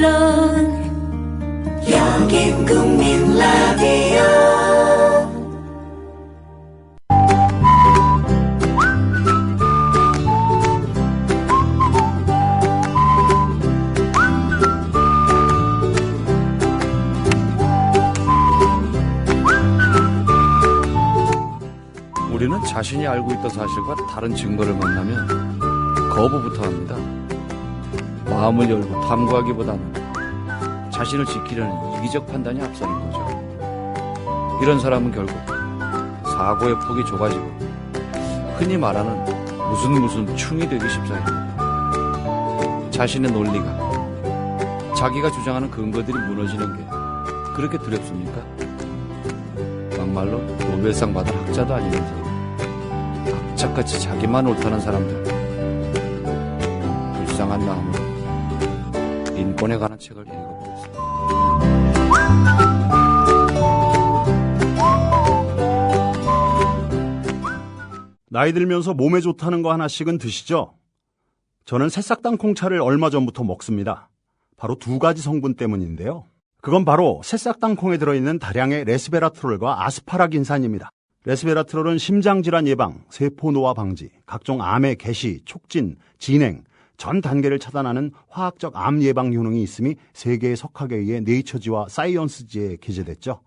물론 여긴 국민 라디오. 우리는 자신이 알고 있던 사실과 다른 증거를 만나면 거부부터 합니다. 마음을 열고 탐구하기보다는 자신을 지키려는 이기적 판단이 앞서는 거죠. 이런 사람은 결국 사고의 폭이 좁아지고 흔히 말하는 무슨 충이 되기 십상입니다. 자신의 논리가, 자기가 주장하는 근거들이 무너지는 게 그렇게 두렵습니까? 막말로 노벨상 받은 학자도 아니면서 악착같이 자기만 옳다는 사람들, 불쌍한 마음으로 인권에 관한 책을 읽어보겠습니다. 나이 들면서 몸에 좋다는 거 하나씩은 드시죠? 저는 새싹 땅콩차를 얼마 전부터 먹습니다. 바로 두 가지 성분 때문인데요. 그건 바로 새싹 땅콩에 들어있는 다량의 레스베라트롤과 아스파라긴산입니다. 레스베라트롤은 심장질환 예방, 세포 노화 방지, 각종 암의 개시, 촉진, 진행, 전 단계를 차단하는 화학적 암 예방 효능이 있음이 세계의 석학에 의해 네이처지와 사이언스지에 게재됐죠.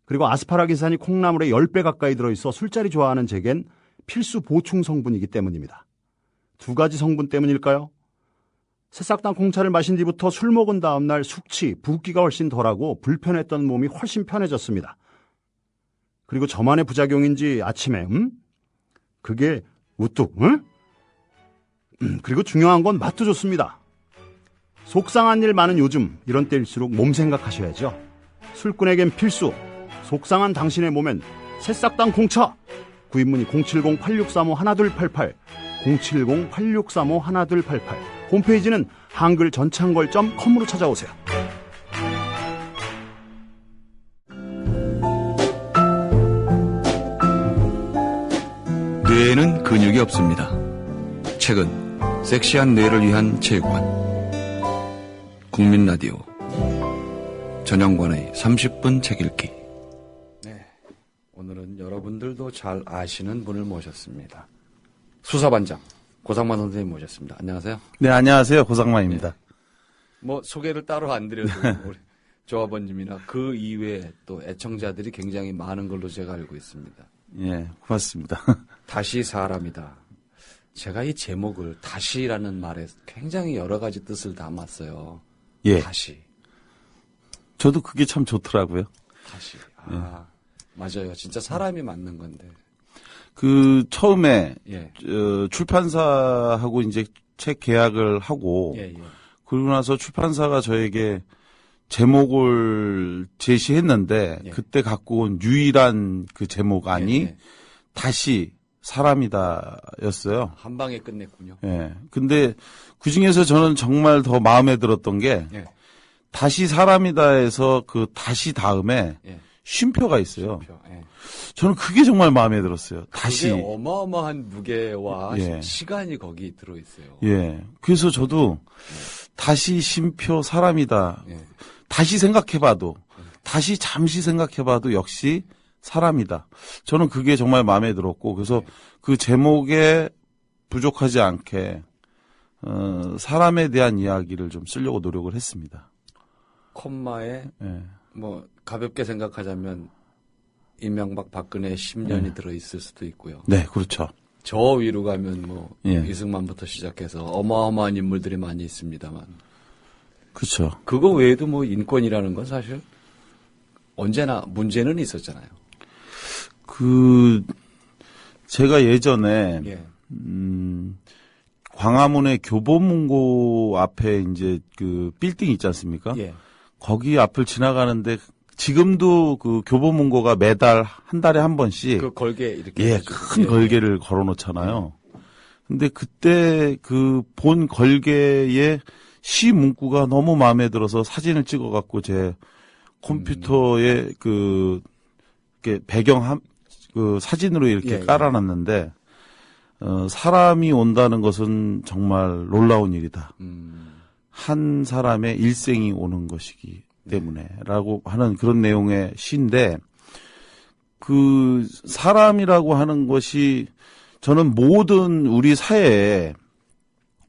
그리고 아스파라긴산이 콩나물에 10배 가까이 들어있어 술자리 좋아하는 제겐 필수 보충 성분이기 때문입니다. 두 가지 성분 때문일까요? 새싹 땅콩차를 마신 뒤부터 술 먹은 다음 날 숙취, 붓기가 훨씬 덜하고 불편했던 몸이 훨씬 편해졌습니다. 그리고 저만의 부작용인지 아침에 그게 우뚝 그리고 중요한 건 맛도 좋습니다. 속상한 일 많은 요즘 이런 때일수록 몸 생각하셔야죠. 술꾼에겐 필수, 속상한 당신의 몸엔 새싹 땅콩차. 구입문의 070-8635-1288 070-8635-1288 홈페이지는 한글전창걸.com으로 찾아오세요. 뇌에는 근육이 없습니다. 책은 섹시한 뇌를 위한 체육관. 국민 라디오 전영관의 30분 책 읽기. 네, 오늘은 여러분들도 잘 아시는 분을 모셨습니다. 수사반장 고상만 선생님 모셨습니다. 안녕하세요. 네, 안녕하세요. 고상만입니다. 네. 뭐 소개를 따로 안 드려도 우리 조합원님이나 그 이외에 또 애청자들이 굉장히 많은 걸로 제가 알고 있습니다. 예, 고맙습니다. 다시 사람이다. 제가 이 제목을 다시라는 말에 굉장히 여러 가지 뜻을 담았어요. 예. 다시. 저도 그게 참 좋더라고요. 다시. 아, 맞아요. 진짜 사람이 맞는 건데. 그 처음에 예. 출판사하고 이제 책 계약을 하고 예, 예. 그러고 나서 출판사가 저에게 제목을 제시했는데 예. 그때 갖고 온 유일한 그 제목안이 예, 예. 다시 사람이다였어요. 한 방에 끝냈군요. 예. 근데 그 중에서 저는 정말 더 마음에 들었던 게 예. 다시 사람이다에서 그 다시 다음에 예. 쉼표가 있어요. 쉼표, 예. 저는 그게 정말 마음에 들었어요. 다시. 그게 어마어마한 무게와 예. 시간이 거기 들어있어요. 예. 그래서 저도 다시 쉼표 사람이다. 예. 다시 생각해봐도, 다시 잠시 생각해봐도 역시 사람이다. 저는 그게 정말 마음에 들었고, 그래서 그 제목에 부족하지 않게, 사람에 대한 이야기를 좀 쓰려고 노력을 했습니다. 콤마에, 예. 뭐, 가볍게 생각하자면, 이명박 박근혜 10년이 들어있을 수도 있고요. 네, 그렇죠. 저 위로 가면 뭐, 예. 이승만부터 시작해서 어마어마한 인물들이 많이 있습니다만. 그렇죠. 그거 외에도 뭐 인권이라는 건 사실 언제나 문제는 있었잖아요. 제가 예전에, 예. 광화문의 교보문고 앞에 이제 그 빌딩 있지 않습니까? 예. 거기 앞을 지나가는데 지금도 그 교보문고가 매달 한 달에 한 번씩 그 걸개 이렇게. 예, 해가지고. 큰 걸개를 걸어 놓잖아요. 근데 그때 그 본 걸개의 시 문구가 너무 마음에 들어서 사진을 찍어 갖고 제 컴퓨터에 그 이렇게 그 사진으로 이렇게 예, 깔아놨는데 사람이 온다는 것은 정말 놀라운 일이다. 한 사람의 일생이 오는 것이기 때문에라고 하는 그런 내용의 시인데 그 사람이라고 하는 것이 저는 모든 우리 사회의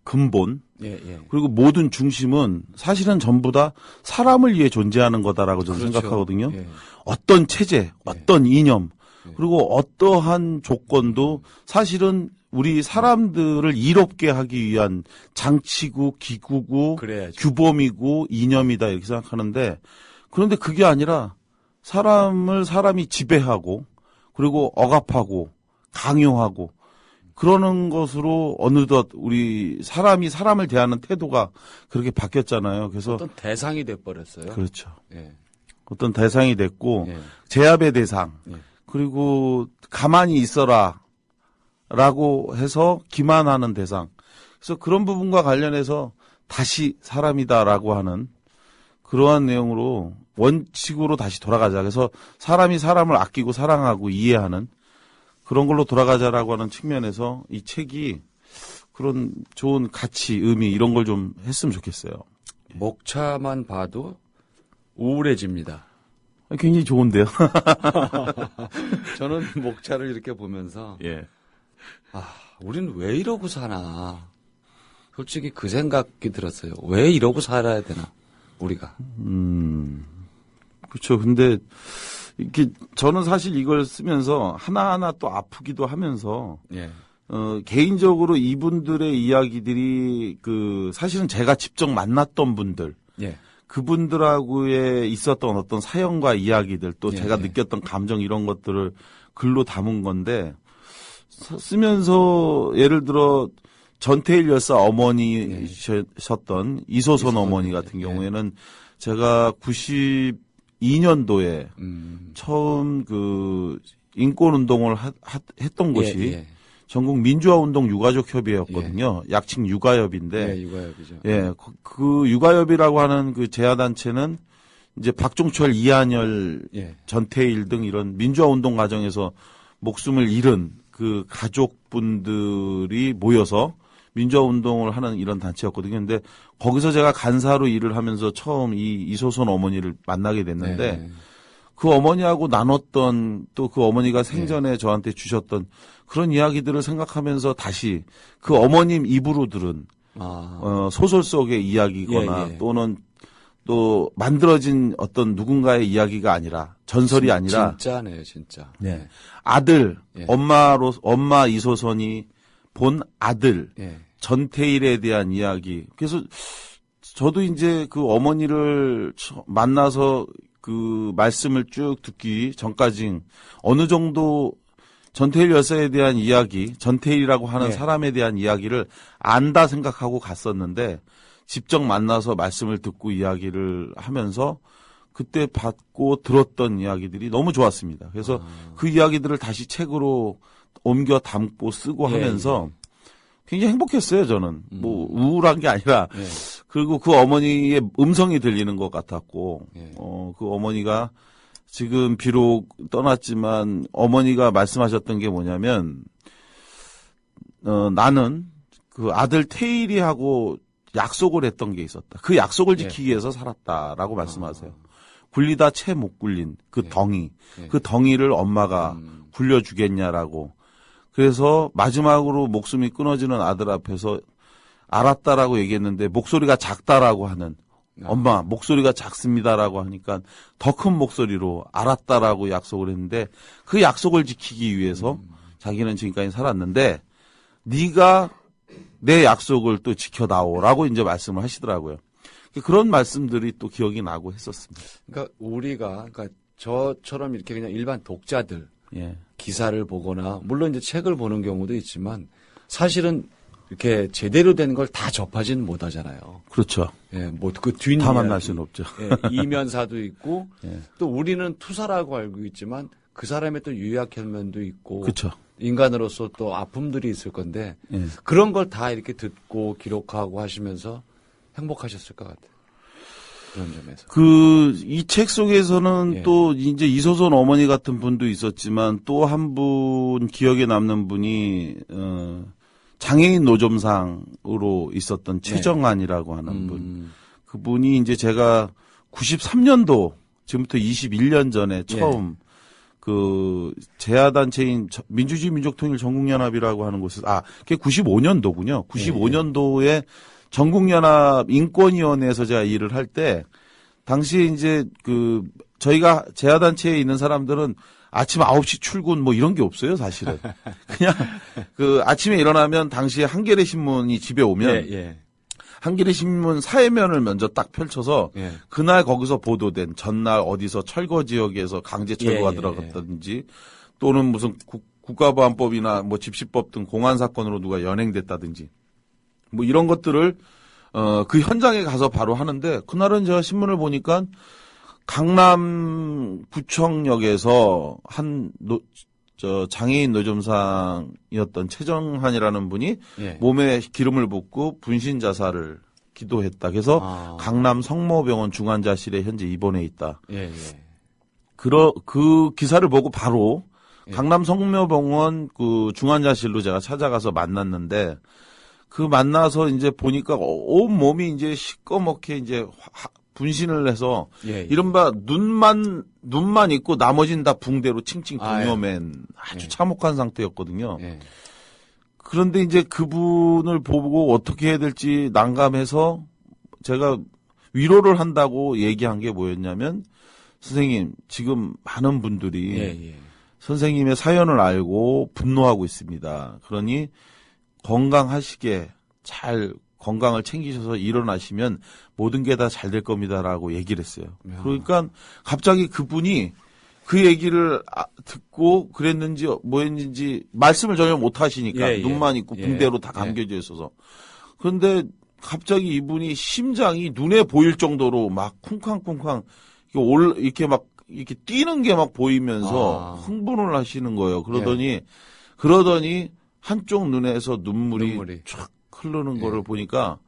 근본 예, 예. 그리고 모든 중심은 사실은 전부 다 사람을 위해 존재하는 거다라고 저는 그렇죠. 생각하거든요. 예. 어떤 체제, 어떤 이념, 그리고 어떠한 조건도 사실은 우리 사람들을 이롭게 하기 위한 장치고 기구고 그래야죠. 규범이고 이념이다 이렇게 생각하는데 그런데 그게 아니라 사람이 지배하고 그리고 억압하고 강요하고 그러는 것으로 어느덧 우리 사람이 사람을 대하는 태도가 그렇게 바뀌었잖아요. 그래서 어떤 대상이 돼버렸어요. 그렇죠. 예. 어떤 대상이 됐고 예. 제압의 대상 예. 그리고 가만히 있어라 라고 해서 기만하는 대상. 그래서 그런 부분과 관련해서 다시 사람이다라고 하는 그러한 내용으로 원칙으로 다시 돌아가자. 그래서 사람이 사람을 아끼고 사랑하고 이해하는 그런 걸로 돌아가자라고 하는 측면에서 이 책이 그런 좋은 가치, 의미 이런 걸 좀 했으면 좋겠어요. 목차만 봐도 우울해집니다. 굉장히 좋은데요. 저는 목차를 이렇게 보면서 예. 우린 왜 이러고 사나. 솔직히 그 생각이 들었어요. 왜 이러고 살아야 되나, 우리가. 그렇죠. 근데 이렇게 저는 사실 이걸 쓰면서 하나하나 또 아프기도 하면서 예. 개인적으로 이분들의 이야기들이 사실은 제가 직접 만났던 분들 예. 그분들하고의 있었던 어떤 사연과 이야기들 또 예, 제가 예. 느꼈던 감정 이런 것들을 글로 담은 건데 쓰면서 예를 들어 전태일 열사 어머니셨던 이소선 어머니 같은 예. 경우에는 제가 92년도에 처음 인권운동을 했던 곳이 예. 전국 민주화운동 유가족협의회였거든요. 약칭 육아협인데. 예, 육아협이죠. 예, 그 육아협이라고 하는 그 재야단체는 이제 박종철, 이한열, 예. 전태일 등 이런 민주화운동 과정에서 목숨을 잃은 그 가족분들이 모여서 민주화운동을 하는 이런 단체였거든요. 근데 거기서 제가 간사로 일을 하면서 처음 이소선 어머니를 만나게 됐는데 네. 그 어머니하고 나눴던 또 그 어머니가 생전에 저한테 주셨던 그런 이야기들을 생각하면서 다시 그 어머님 입으로 들은 소설 속의 이야기거나 예. 또는 또 만들어진 어떤 누군가의 이야기가 아니라 전설이 아니라 진짜네요, 진짜. 네. 아들 예. 엄마 이소선이 본 아들 예. 전태일에 대한 이야기. 그래서 저도 이제 그 어머니를 만나서 그 말씀을 쭉 듣기 전까지 어느 정도 전태일 열사에 대한 이야기, 전태일이라고 하는 네. 사람에 대한 이야기를 안다 생각하고 갔었는데 직접 만나서 말씀을 듣고 이야기를 하면서 그때 받고 들었던 이야기들이 너무 좋았습니다. 그래서 그 이야기들을 다시 책으로 옮겨 담고 쓰고 예, 하면서 굉장히 행복했어요, 저는. 뭐 우울한 게 아니라 예. 그리고 그 어머니의 음성이 들리는 것 같았고 예. 그 어머니가 지금 비록 떠났지만 어머니가 말씀하셨던 게 뭐냐면 나는 그 아들 태일이하고 약속을 했던 게 있었다. 그 약속을 지키기 위해서 살았다라고 말씀하세요. 굴리다 채 못 굴린 그 덩이. 그 덩이를 엄마가 굴려주겠냐라고. 그래서 마지막으로 목숨이 끊어지는 아들 앞에서 알았다라고 얘기했는데 목소리가 작다라고 하는 엄마 목소리가 작습니다라고 하니까 더 큰 목소리로 알았다라고 약속을 했는데 그 약속을 지키기 위해서 자기는 지금까지 살았는데 네가 내 약속을 또 지켜다오라고 이제 말씀을 하시더라고요. 그런 말씀들이 또 기억이 나고 했었습니다. 그러니까 우리가 저처럼 이렇게 그냥 일반 독자들 예. 기사를 보거나 물론 이제 책을 보는 경우도 있지만 사실은 이렇게 제대로 된 걸 다 접하지는 못하잖아요. 그렇죠. 예, 뭐 그 뒷 다 만날 수는 없죠. 예, 이면사도 있고 예. 또 우리는 투사라고 알고 있지만 그 사람의 또 유약현면도 있고 그렇죠. 인간으로서 또 아픔들이 있을 건데 예. 그런 걸 다 이렇게 듣고 기록하고 하시면서 행복하셨을 것 같아요. 그런 점에서. 이 책 속에서는 예. 또 이제 이소선 어머니 같은 분도 있었지만 또 한 분 기억에 남는 분이 장애인 노점상으로 있었던 최정환이라고 하는 분. 그분이 이제 제가 93년도 지금부터 21년 전에 처음 그 재야단체인 민주주의 민족통일 전국연합이라고 하는 곳에서 그게 95년도군요. 95년도에 전국연합 인권위원회에서 제가 일을 할 때 당시에 이제 그 저희가 재야단체에 있는 사람들은 아침 9시 출근 뭐 이런 게 없어요, 사실은. 그냥 그 아침에 일어나면 당시에 한겨레 신문이 집에 오면 한겨레 신문 사회면을 먼저 딱 펼쳐서 그날 거기서 보도된 전날 어디서 철거 지역에서 강제 철거가 들어갔다든지 또는 무슨 국가보안법이나 뭐 집시법 등 공안 사건으로 누가 연행됐다든지 뭐 이런 것들을 그 현장에 가서 바로 하는데 그날은 제가 신문을 보니까 강남구청역에서 장애인 노점상이었던 최정환이라는 분이 몸에 기름을 붓고 분신 자살을 기도했다. 그래서 강남 성모병원 중환자실에 현재 입원해 있다. 그 기사를 보고 바로 강남 성모병원 그 중환자실로 제가 찾아가서 만났는데 그 만나서 이제 보니까 온 몸이 이제 시꺼멓게 이제 분신을 해서 이른바 눈만 있고 나머지는 다 붕대로 칭칭 동여맨 아주 참혹한 상태였거든요. 그런데 이제 그분을 보고 어떻게 해야 될지 난감해서 제가 위로를 한다고 얘기한 게 뭐였냐면 선생님 지금 많은 분들이 선생님의 사연을 알고 분노하고 있습니다. 그러니 건강하시게 잘 건강을 챙기셔서 일어나시면 모든 게 다 잘 될 겁니다라고 얘기를 했어요. 그러니까 갑자기 그분이 그 얘기를 듣고 그랬는지 뭐였는지 말씀을 전혀 못 하시니까 눈만 있고 붕대로 다 감겨져 있어서. 그런데 갑자기 이분이 심장이 눈에 보일 정도로 막 쿵쾅쿵쾅 이렇게 막 이렇게 뛰는 게 막 보이면서 흥분을 하시는 거예요. 그러더니 한쪽 눈에서 눈물이 촥 흐르는 거를 보니까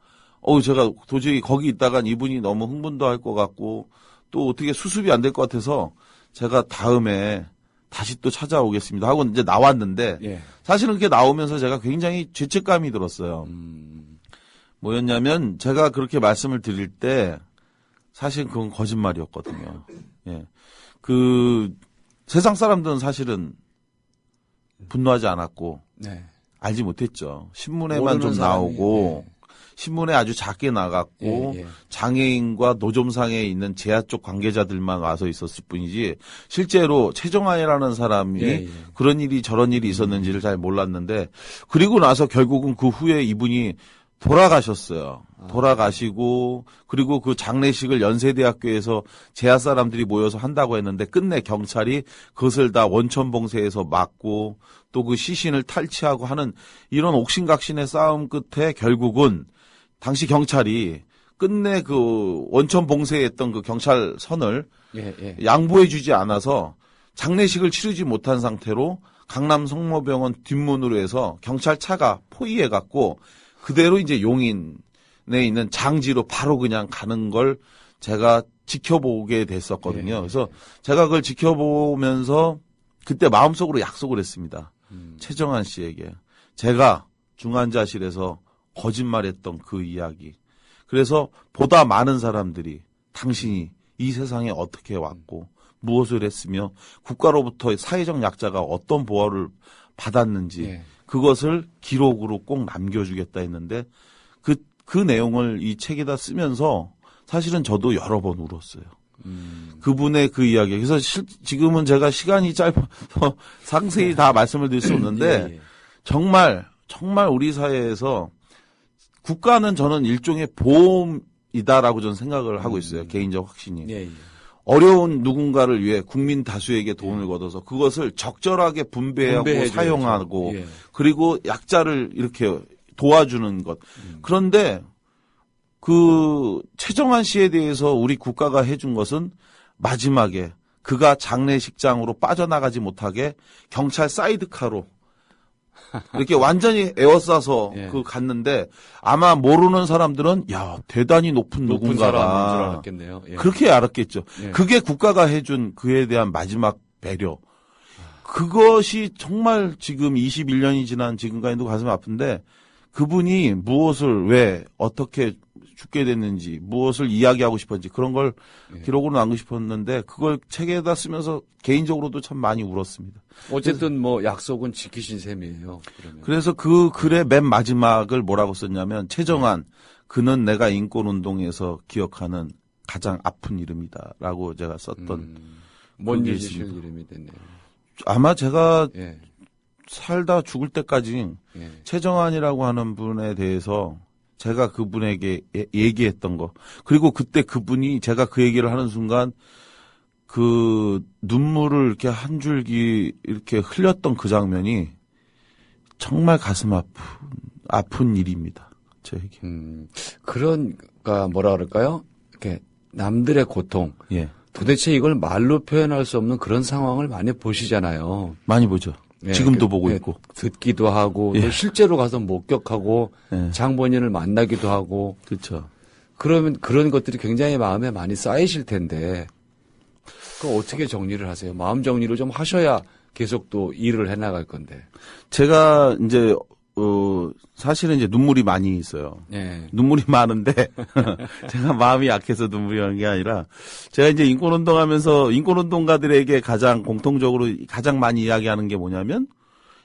제가 도저히 거기 있다간 이분이 너무 흥분도 할 것 같고 또 어떻게 수습이 안 될 것 같아서 제가 다음에 다시 또 찾아오겠습니다 하고 이제 나왔는데 사실은 그게 나오면서 제가 굉장히 죄책감이 들었어요. 뭐였냐면 제가 그렇게 말씀을 드릴 때 사실 그건 거짓말이었거든요. 그 세상 사람들은 사실은 분노하지 않았고 알지 못했죠. 신문에만 좀 나오고 신문에 아주 작게 나갔고 장애인과 노점상에 있는 재야 쪽 관계자들만 와서 있었을 뿐이지 실제로 최정환이라는 사람이 그런 일이 저런 일이 있었는지를 잘 몰랐는데 그리고 나서 결국은 그 후에 이분이 돌아가셨어요. 돌아가시고 그리고 그 장례식을 연세대학교에서 재야 사람들이 모여서 한다고 했는데 끝내 경찰이 그것을 다 원천봉쇄에서 막고 또 그 시신을 탈취하고 하는 이런 옥신각신의 싸움 끝에 결국은 당시 경찰이 끝내 그 원천봉쇄했던 그 경찰선을 양보해주지 않아서 장례식을 치르지 못한 상태로 강남 성모병원 뒷문으로 해서 경찰차가 포위해갖고 그대로 이제 용인에 있는 장지로 바로 그냥 가는 걸 제가 지켜보게 됐었거든요. 그래서 제가 그걸 지켜보면서 그때 마음속으로 약속을 했습니다. 최정환 씨에게. 제가 중환자실에서 거짓말했던 그 이야기. 그래서 보다 많은 사람들이 당신이 이 세상에 어떻게 왔고 무엇을 했으며 국가로부터 사회적 약자가 어떤 보호를 받았는지 그것을 기록으로 꼭 남겨주겠다 했는데 그 내용을 이 책에다 쓰면서 사실은 저도 여러 번 울었어요. 그분의 그 이야기. 그래서 지금은 제가 시간이 짧아서 상세히 다 말씀을 드릴 수 없는데 정말 우리 사회에서 국가는 저는 일종의 보험이다라고 저는 생각을 하고 있어요. 개인적 확신이. 어려운 누군가를 위해 국민 다수에게 돈을 걷어서 그것을 적절하게 분배하고 사용하고 그리고 약자를 이렇게 도와주는 것. 그런데 그 최정환 씨에 대해서 우리 국가가 해준 것은 마지막에 그가 장례식장으로 빠져나가지 못하게 경찰 사이드카로 이렇게 완전히 에워싸서 그 갔는데 아마 모르는 사람들은 야 대단히 높은 누군가다 그렇게 알았겠죠. 그게 국가가 해준 그에 대한 마지막 배려. 그것이 정말 지금 21년이 지난 지금까지도 가슴이 아픈데 그분이 무엇을 왜 어떻게 죽게 됐는지 무엇을 이야기하고 싶었는지 그런 걸 기록으로 남기고 싶었는데 그걸 책에다 쓰면서 개인적으로도 참 많이 울었습니다. 어쨌든 뭐 약속은 지키신 셈이에요. 그러면. 그래서 그 글의 맨 마지막을 뭐라고 썼냐면 최정환 그는 내가 인권운동에서 기억하는 가장 아픈 이름이다라고 제가 썼던 뭔 그게 일이실 있습니다. 이름이 됐네요. 아마 제가 예. 살다 죽을 때까지 예. 최정환이라고 하는 분에 대해서 제가 그분에게 얘기했던 거 그리고 그때 그분이 제가 그 얘기를 하는 순간 그 눈물을 이렇게 한 줄기 이렇게 흘렸던 그 장면이 정말 가슴 아픈 일입니다. 저에게. 그러니까 뭐라 그럴까요? 이렇게 남들의 고통. 예. 도대체 이걸 말로 표현할 수 없는 그런 상황을 많이 보시잖아요. 많이 보죠. 예, 지금도 보고 예, 있고. 듣기도 하고 예. 또 실제로 가서 목격하고 예. 장본인을 만나기도 하고 그렇죠. 그러면 그런 것들이 굉장히 마음에 많이 쌓이실 텐데 그거 어떻게 정리를 하세요? 마음 정리를 좀 하셔야 계속 또 일을 해나갈 건데. 제가 이제 사실은 이제 눈물이 많이 있어요. 예. 눈물이 많은데 제가 마음이 약해서 눈물이 나는 게 아니라 제가 이제 인권운동하면서 인권운동가들에게 가장 공통적으로 가장 많이 이야기하는 게 뭐냐면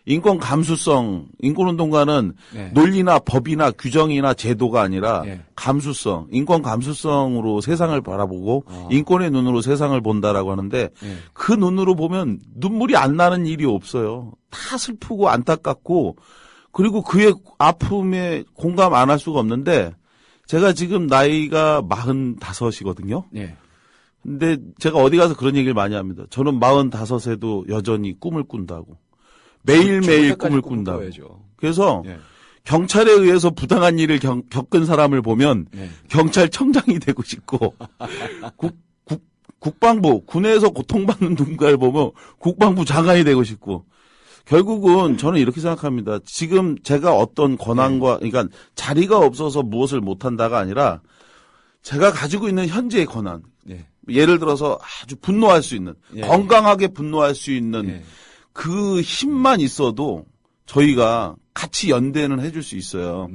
인권 감수성, 인권운동가는 예. 논리나 법이나 규정이나 제도가 아니라 예. 감수성, 인권 감수성으로 세상을 바라보고 인권의 눈으로 세상을 본다라고 하는데 예. 그 눈으로 보면 눈물이 안 나는 일이 없어요. 다 슬프고 안타깝고 그리고 그의 아픔에 공감 안 할 수가 없는데 제가 지금 나이가 45이거든요. 예. 근데 제가 어디 가서 그런 얘기를 많이 합니다. 저는 45에도 여전히 꿈을 꾼다고. 매일매일 꿈을 꾼다고. 꿔야죠. 그래서 예. 경찰에 의해서 부당한 일을 겪은 사람을 보면 예. 경찰청장이 되고 싶고 국방부, 군에서 고통받는 누군가를 보면 국방부 장관이 되고 싶고 결국은 저는 이렇게 생각합니다. 지금 제가 어떤 권한과 그러니까 자리가 없어서 무엇을 못한다가 아니라 제가 가지고 있는 현재의 권한 예. 예를 들어서 아주 분노할 수 있는 예. 건강하게 분노할 수 있는 예. 그 힘만 있어도 저희가 같이 연대는 해줄 수 있어요.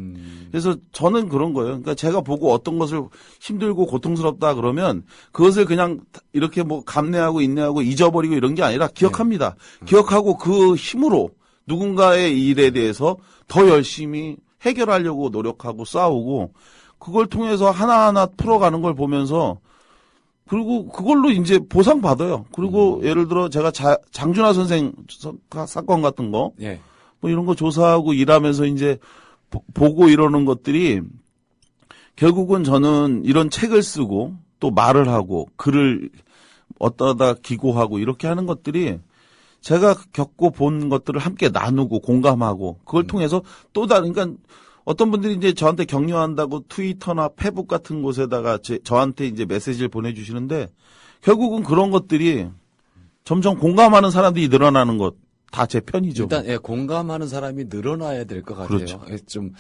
그래서 저는 그런 거예요. 그러니까 제가 보고 어떤 것을 힘들고 고통스럽다 그러면 그것을 그냥 이렇게 뭐 감내하고 인내하고 잊어버리고 이런 게 아니라 기억합니다. 기억하고 그 힘으로 누군가의 일에 대해서 더 열심히 해결하려고 노력하고 싸우고 그걸 통해서 하나하나 풀어가는 걸 보면서 그리고 그걸로 이제 보상받아요. 그리고 예를 들어 제가 장준하 선생 사건 같은 거 예. 뭐 이런 거 조사하고 일하면서 이제 보고 이러는 것들이 결국은 저는 이런 책을 쓰고 또 말을 하고 글을 어디다 기고하고 이렇게 하는 것들이 제가 겪고 본 것들을 함께 나누고 공감하고 그걸 통해서 또 다른 그러니까 어떤 분들이 이제 저한테 격려한다고 트위터나 페북 같은 곳에다가 저한테 이제 메시지를 보내주시는데 결국은 그런 것들이 점점 공감하는 사람들이 늘어나는 것 다 제 편이죠. 일단 예, 공감하는 사람이 늘어나야 될 것 같아요. 그렇죠. 예, 좀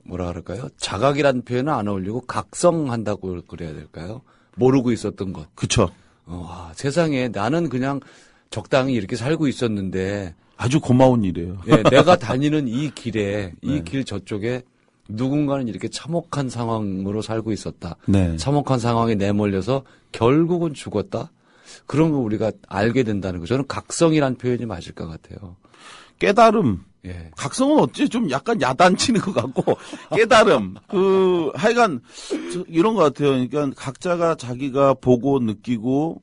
뭐라 그럴까요? 자각이라는 표현은 안 어울리고 각성한다고 그래야 될까요? 모르고 있었던 것. 그렇죠. 세상에 나는 그냥 적당히 이렇게 살고 있었는데 아주 고마운 일이에요. 예, 내가 다니는 이 길에 이 네. 길 저쪽에 누군가는 이렇게 참혹한 상황으로 살고 있었다. 네. 참혹한 상황에 내몰려서 결국은 죽었다. 그런 거 우리가 알게 된다는 거. 저는 각성이란 표현이 맞을 것 같아요. 깨달음. 예. 각성은 어찌 좀 약간 야단치는 것 같고 깨달음. 하여간 이런 것 같아요. 그러니까 각자가 자기가 보고 느끼고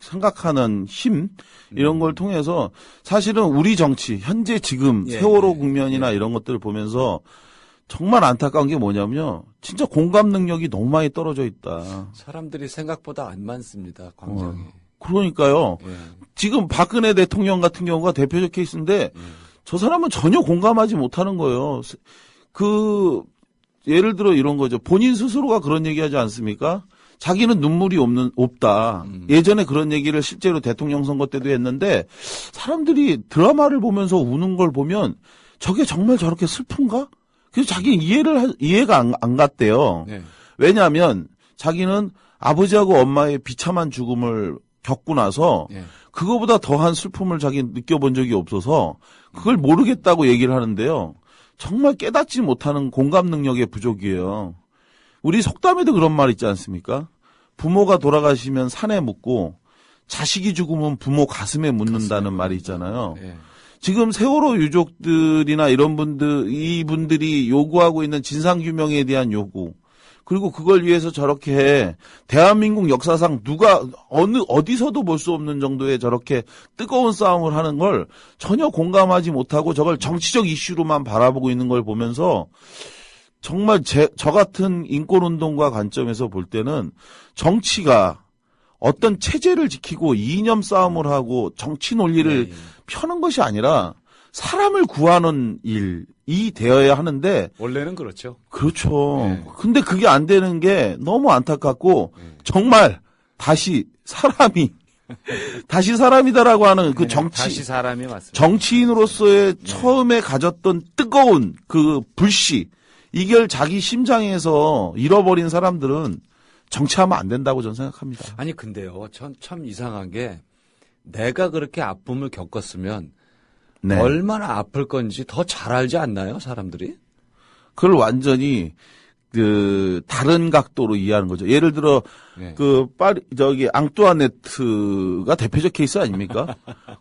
생각하는 힘 이런 걸 통해서 사실은 우리 정치 현재 지금 예, 세월호 예, 국면이나 이런 것들을 보면서 정말 안타까운 게 뭐냐면요. 진짜 공감 능력이 너무 많이 떨어져 있다. 사람들이 생각보다 안 많습니다. 광장에. 그러니까요. 예. 지금 박근혜 대통령 같은 경우가 대표적 케이스인데 저 사람은 전혀 공감하지 못하는 거예요. 예를 들어 이런 거죠. 본인 스스로가 그런 얘기하지 않습니까? 자기는 눈물이 없다. 예전에 그런 얘기를 실제로 대통령 선거 때도 했는데 사람들이 드라마를 보면서 우는 걸 보면 저게 정말 저렇게 슬픈가? 그래서 자기는 이해가 안 갔대요. 네. 왜냐하면 자기는 아버지하고 엄마의 비참한 죽음을 겪고 나서 예. 그거보다 더한 슬픔을 자기는 느껴본 적이 없어서 그걸 모르겠다고 얘기를 하는데요. 정말 깨닫지 못하는 공감 능력의 부족이에요. 우리 속담에도 그런 말 있지 않습니까? 부모가 돌아가시면 산에 묻고 자식이 죽으면 부모 가슴에 묻는다는 말이 있잖아요. 예. 지금 세월호 유족들이나 이분들이 요구하고 있는 진상규명에 대한 요구, 그리고 그걸 위해서 저렇게 대한민국 역사상 어디서도 볼 수 없는 정도의 저렇게 뜨거운 싸움을 하는 걸 전혀 공감하지 못하고 저걸 정치적 이슈로만 바라보고 있는 걸 보면서 정말 저 같은 인권운동가 관점에서 볼 때는 정치가 어떤 체제를 지키고 이념 싸움을 하고 정치 논리를 펴는 것이 아니라 사람을 구하는 일이 되어야 하는데 원래는 그렇죠. 그렇죠. 네. 근데 그게 안 되는 게 너무 안타깝고 정말 다시 사람이다라고 하는 그 다시 사람이 맞습니다. 정치인으로서의 처음에 가졌던 뜨거운 그 불씨, 이걸 자기 심장에서 잃어버린 사람들은 정치하면 안 된다고 저는 생각합니다. 아니 근데요, 참 이상한 게 내가 그렇게 아픔을 겪었으면 네. 얼마나 아플 건지 더 잘 알지 않나요, 사람들이? 그걸 완전히 다른 각도로 이해하는 거죠. 예를 들어 네. 앙뚜아네트가 대표적 케이스 아닙니까?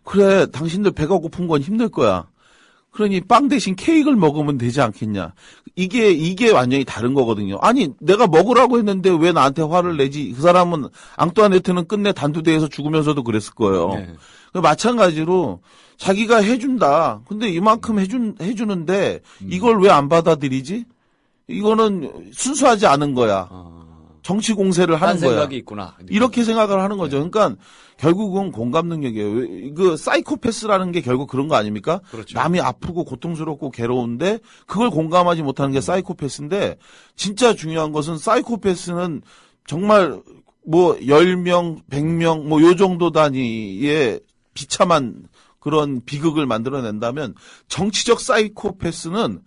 그래, 당신들 배가 고픈 건 힘들 거야. 그러니 빵 대신 케이크를 먹으면 되지 않겠냐. 이게 완전히 다른 거거든요. 아니, 내가 먹으라고 했는데 왜 나한테 화를 내지? 그 사람은 앙뚜아네트는 끝내 단두대에서 죽으면서도 그랬을 거예요. 네. 마찬가지로 자기가 해준다. 근데 이만큼 해주는데 이걸 왜 안 받아들이지? 이거는 순수하지 않은 거야. 정치 공세를 하는 딴 거야. 생각이 있구나. 이렇게 생각을 하는 거죠. 그러니까 결국은 공감 능력이에요. 그 사이코패스라는 게 결국 그런 거 아닙니까? 그렇죠. 남이 아프고 고통스럽고 괴로운데 그걸 공감하지 못하는 게 사이코패스인데 진짜 중요한 것은 사이코패스는 정말 뭐 10명, 100명 뭐 요 정도 단위의 비참한 그런 비극을 만들어낸다면 정치적 사이코패스는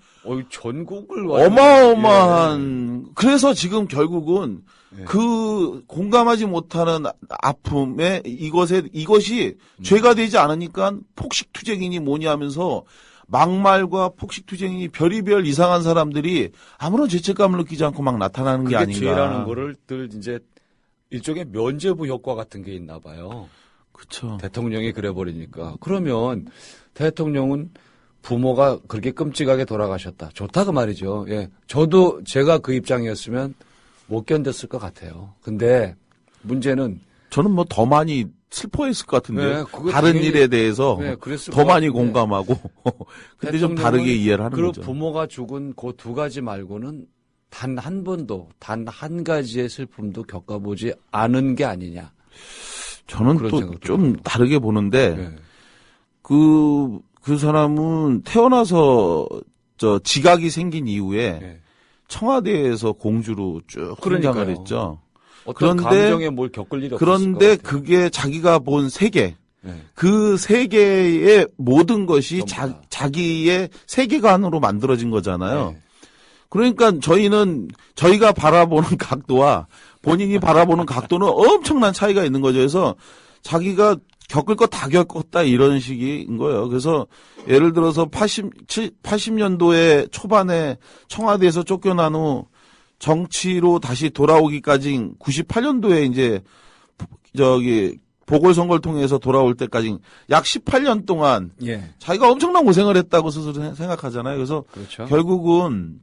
전국을 어마어마한 그래서 지금 결국은 예. 그 공감하지 못하는 아픔에 이것이 죄가 되지 않으니까 폭식투쟁이니 뭐니 하면서 막말과 폭식투쟁이니 별의별 이상한 사람들이 아무런 죄책감을 느끼지 않고 막 나타나는 게 그게 아닌가. 죄라는 거를 늘 이제 일종의 면죄부 효과 같은 게 있나 봐요. 그렇죠. 대통령이 그래버리니까. 그러면 대통령은 부모가 그렇게 끔찍하게 돌아가셨다. 좋다 그 말이죠. 예. 저도 제가 그 입장이었으면 못 견뎠을 것 같아요. 근데 문제는 저는 뭐 더 많이 슬퍼했을 것 같은데 네, 그거 다른 당연히- 일에 대해서 네, 그랬을 더 것 많이 같은데 공감하고 근데 좀 다르게 이해를 하는 그 거죠. 부모가 죽은 그 두 가지 말고는 단 한 번도 단 한 가지의 슬픔도 겪어보지 않은 게 아니냐. 저는 그런 또 생각도 좀 들어요. 다르게 보는데 네. 그 사람은 태어나서 지각이 생긴 이후에 네. 청와대에서 공주로 쭉 그러니까요. 성장을 했죠. 어떤 그런데- 감정에 뭘 겪을 일이 없었을 그런데 것 같아요. 그게 자기가 본 세계, 네. 그 세계의 모든 것이 전부 다. 자기의 세계관으로 만들어진 거잖아요. 네. 그러니까 저희가 바라보는 각도와 본인이 바라보는 각도는 엄청난 차이가 있는 거죠. 그래서 자기가 겪을 거 다 겪었다 이런 식인 거예요. 그래서 예를 들어서 80년도에 초반에 청와대에서 쫓겨난 후 정치로 다시 돌아오기까지 98년도에 이제 보궐선거를 통해서 돌아올 때까지 약 18년 동안 예. 자기가 엄청난 고생을 했다고 스스로 생각하잖아요. 그래서 그렇죠. 결국은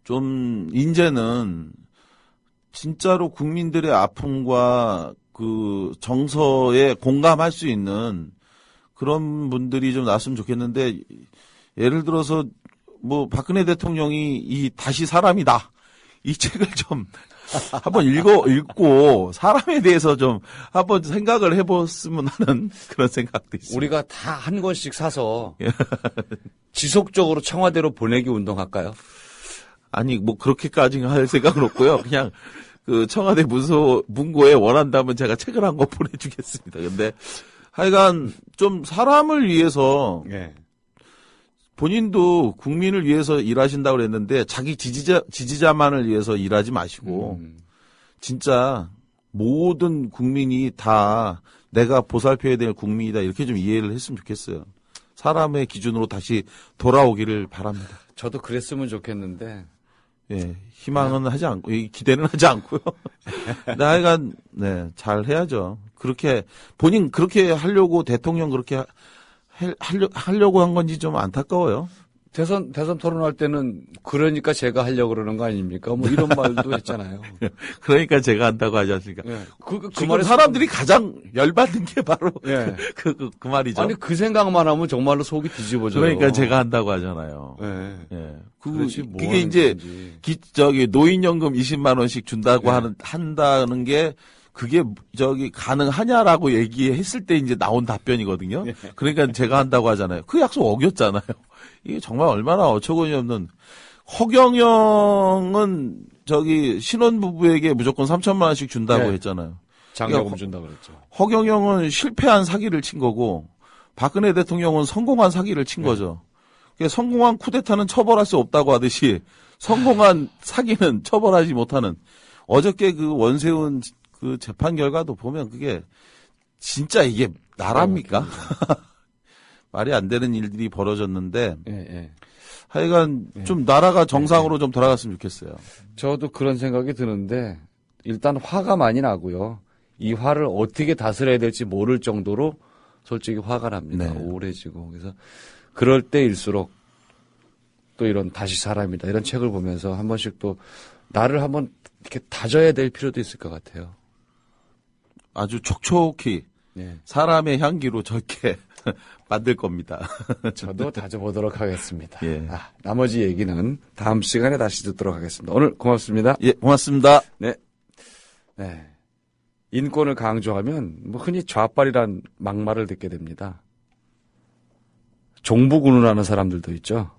좀 이제는 진짜로 국민들의 아픔과 그 정서에 공감할 수 있는 그런 분들이 좀 나왔으면 좋겠는데 예를 들어서 뭐 박근혜 대통령이 이 다시 사람이다 이 책을 좀 한번 읽고 사람에 대해서 좀 한번 생각을 해봤으면 하는 그런 생각도 있습니다. 우리가 다 한 권씩 사서 예. 지속적으로 청와대로 보내기 운동할까요? 아니 뭐 그렇게까지 할 생각은 없고요. 그냥 그 청와대 문고에 원한다면 제가 책을 한 권 보내주겠습니다. 근데 하여간 좀 사람을 위해서 예. 본인도 국민을 위해서 일하신다고 그랬는데 자기 지지자만을 위해서 일하지 마시고 진짜 모든 국민이 다 내가 보살펴야 될 국민이다 이렇게 좀 이해를 했으면 좋겠어요. 사람의 기준으로 다시 돌아오기를 바랍니다. 저도 그랬으면 좋겠는데 예, 희망은 하지 않고, 기대는 하지 않고요. 하여간, 네, 잘 해야죠. 그렇게, 본인 그렇게 하려고 대통령 그렇게 하려고 한 건지 좀 안타까워요. 대선 토론할 때는 그러니까 제가 하려고 그러는 거 아닙니까? 뭐 이런 말도 했잖아요. 그러니까 제가 한다고 하지 않습니까? 예. 그 지금 말에 사람들이 가장 열받는 게 바로 예. 그 말이죠. 아니 그 생각만 하면 정말로 속이 뒤집어져요. 그러니까 제가 한다고 하잖아요. 예. 예. 그렇지, 뭐 그게 하는 이제 건지. 노인연금 20만 원씩 준다고 예. 한다는 게 그게 가능하냐라고 얘기했을 때 이제 나온 답변이거든요. 예. 그러니까 제가 한다고 하잖아요. 그 약속 어겼잖아요. 이게 정말 얼마나 어처구니 없는. 허경영은 신혼부부에게 무조건 3천만 원씩 준다고 네. 했잖아요. 장려금 준다 그랬죠. 허경영은 실패한 사기를 친 거고 박근혜 대통령은 성공한 사기를 친 거죠. 그러니까 성공한 쿠데타는 처벌할 수 없다고 하듯이 성공한 사기는 처벌하지 못하는. 어저께 그 원세훈 그 재판 결과도 보면 그게 진짜 이게 나라입니까? 말이 안 되는 일들이 벌어졌는데 예. 하여간 좀 나라가 정상으로 좀 돌아갔으면 좋겠어요. 저도 그런 생각이 드는데 일단 화가 많이 나고요. 이 화를 어떻게 다스려야 될지 모를 정도로 솔직히 화가 납니다. 네. 우울해지고. 그래서 그럴 때일수록 또 이런 다시 사람이다 이런 책을 보면서 한 번씩 또 나를 한번 이렇게 다져야 될 필요도 있을 것 같아요. 아주 촉촉히 네. 사람의 향기로 적게 만들 겁니다. 저도 다져보도록 하겠습니다. 예. 나머지 얘기는 다음 시간에 다시 듣도록 하겠습니다. 오늘 고맙습니다. 예, 고맙습니다. 네. 인권을 강조하면 뭐 흔히 좌빨이란 막말을 듣게 됩니다. 종북운운하는 사람들도 있죠.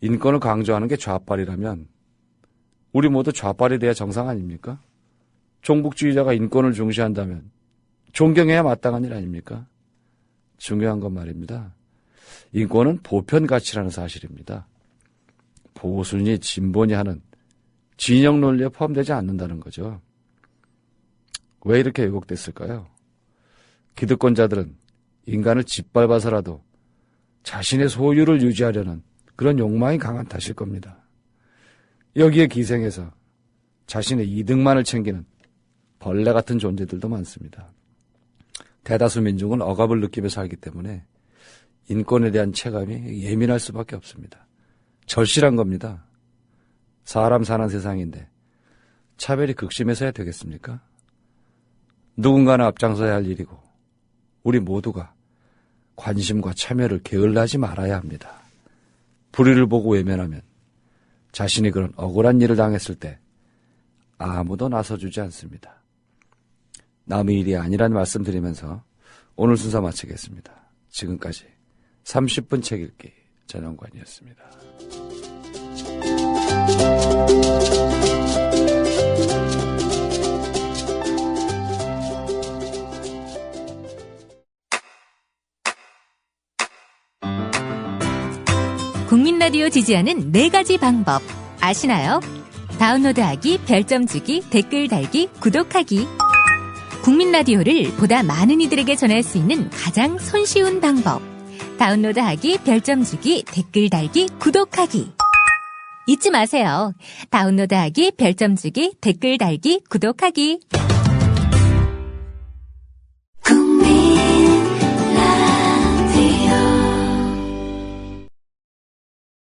인권을 강조하는 게 좌빨이라면 우리 모두 좌빨이 돼야 정상 아닙니까? 종북주의자가 인권을 중시한다면 존경해야 마땅한 일 아닙니까? 중요한 건 말입니다. 인권은 보편 가치라는 사실입니다. 보수니 진보니 하는 진영 논리에 포함되지 않는다는 거죠. 왜 이렇게 왜곡됐을까요? 기득권자들은 인간을 짓밟아서라도 자신의 소유를 유지하려는 그런 욕망이 강한 탓일 겁니다. 여기에 기생해서 자신의 이득만을 챙기는 벌레 같은 존재들도 많습니다. 대다수 민중은 억압을 느끼며 살기 때문에 인권에 대한 체감이 예민할 수밖에 없습니다. 절실한 겁니다. 사람 사는 세상인데 차별이 극심해서야 되겠습니까? 누군가는 앞장서야 할 일이고 우리 모두가 관심과 참여를 게을러하지 말아야 합니다. 불의를 보고 외면하면 자신이 그런 억울한 일을 당했을 때 아무도 나서주지 않습니다. 남의 일이 아니란 말씀드리면서 오늘 순서 마치겠습니다. 지금까지 30분 책 읽기 전영관이었습니다. 국민 라디오 지지하는 4가지 방법 아시나요? 다운로드하기, 별점 주기, 댓글 달기, 구독하기. 국민 라디오를 보다 많은 이들에게 전할 수 있는 가장 손쉬운 방법. 다운로드하기, 별점 주기, 댓글 달기, 구독하기. 잊지 마세요. 다운로드하기, 별점 주기, 댓글 달기, 구독하기.